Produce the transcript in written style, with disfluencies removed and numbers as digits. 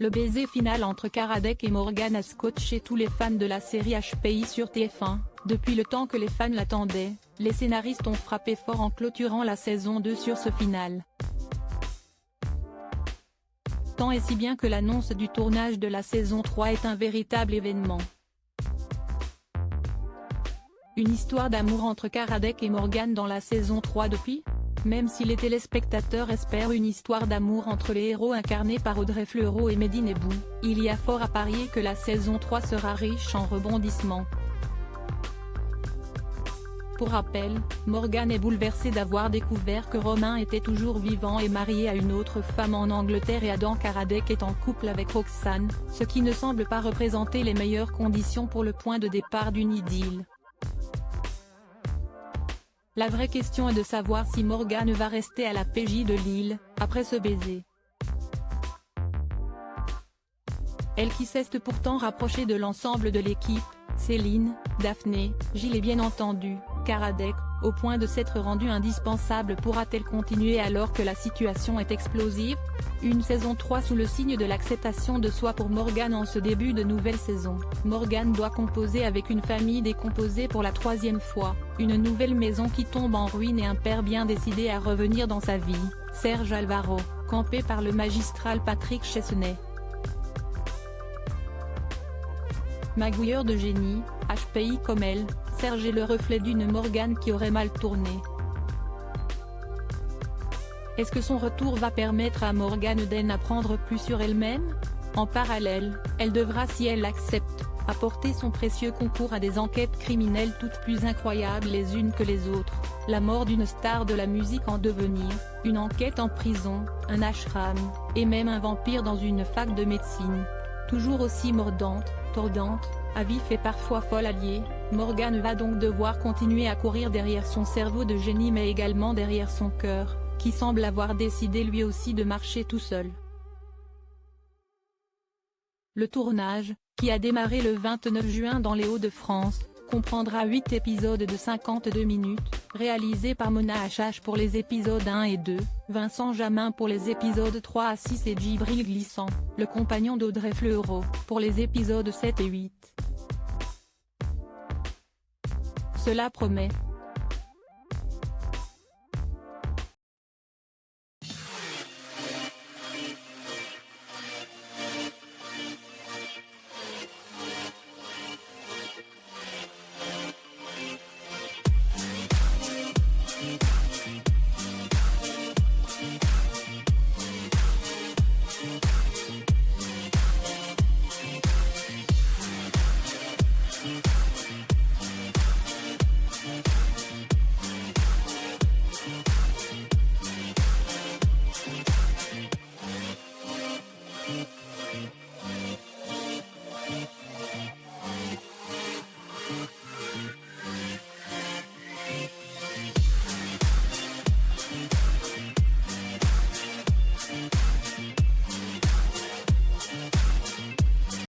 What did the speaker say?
Le baiser final entre Karadec et Morgane a scotché tous les fans de la série HPI sur TF1, depuis le temps que les fans l'attendaient, les scénaristes ont frappé fort en clôturant la saison 2 sur ce final. Tant et si bien que l'annonce du tournage de la saison 3 est un véritable événement. Une histoire d'amour entre Karadec et Morgane dans la saison 3 depuis ? Même si les téléspectateurs espèrent une histoire d'amour entre les héros incarnés par Audrey Fleurot et Mehdi Nebou, il y a fort à parier que la saison 3 sera riche en rebondissements. Pour rappel, Morgane est bouleversée d'avoir découvert que Romain était toujours vivant et marié à une autre femme en Angleterre et Adam Karadec est en couple avec Roxane, ce qui ne semble pas représenter les meilleures conditions pour le point de départ d'une idylle. La vraie question est de savoir si Morgane va rester à la PJ de Lille, après ce baiser. Elle qui s'est pourtant rapprochée de l'ensemble de l'équipe, Céline, Daphné, Gilles et bien entendu, Karadec, au point de s'être rendue indispensable. Pourra-t-elle continuer alors que la situation est explosive ? Une saison 3 sous le signe de l'acceptation de soi pour Morgane en ce début de nouvelle saison. Morgane doit composer avec une famille décomposée pour la 3e fois, une nouvelle maison qui tombe en ruine et un père bien décidé à revenir dans sa vie, Serge Alvaro, campé par le magistral Patrick Chesney. Magouilleur de génie, HPI comme elle, Serge est le reflet d'une Morgane qui aurait mal tourné. Est-ce que son retour va permettre à Morgane d'en apprendre plus sur elle-même ? En parallèle, elle devra, si elle l'accepte, apporter son précieux concours à des enquêtes criminelles toutes plus incroyables les unes que les autres, la mort d'une star de la musique en devenir, une enquête en prison, un ashram, et même un vampire dans une fac de médecine. Toujours aussi mordante, tordante, à vif et parfois folle alliée, Morgane va donc devoir continuer à courir derrière son cerveau de génie mais également derrière son cœur, qui semble avoir décidé lui aussi de marcher tout seul. Le tournage, qui a démarré le 29 juin dans les Hauts-de-France, comprendra 8 épisodes de 52 minutes, réalisés par Mona HH pour les épisodes 1 et 2, Vincent Jamin pour les épisodes 3 à 6 et Djibril Glissant, le compagnon d'Audrey Fleurot, pour les épisodes 7 et 8. Cela promet.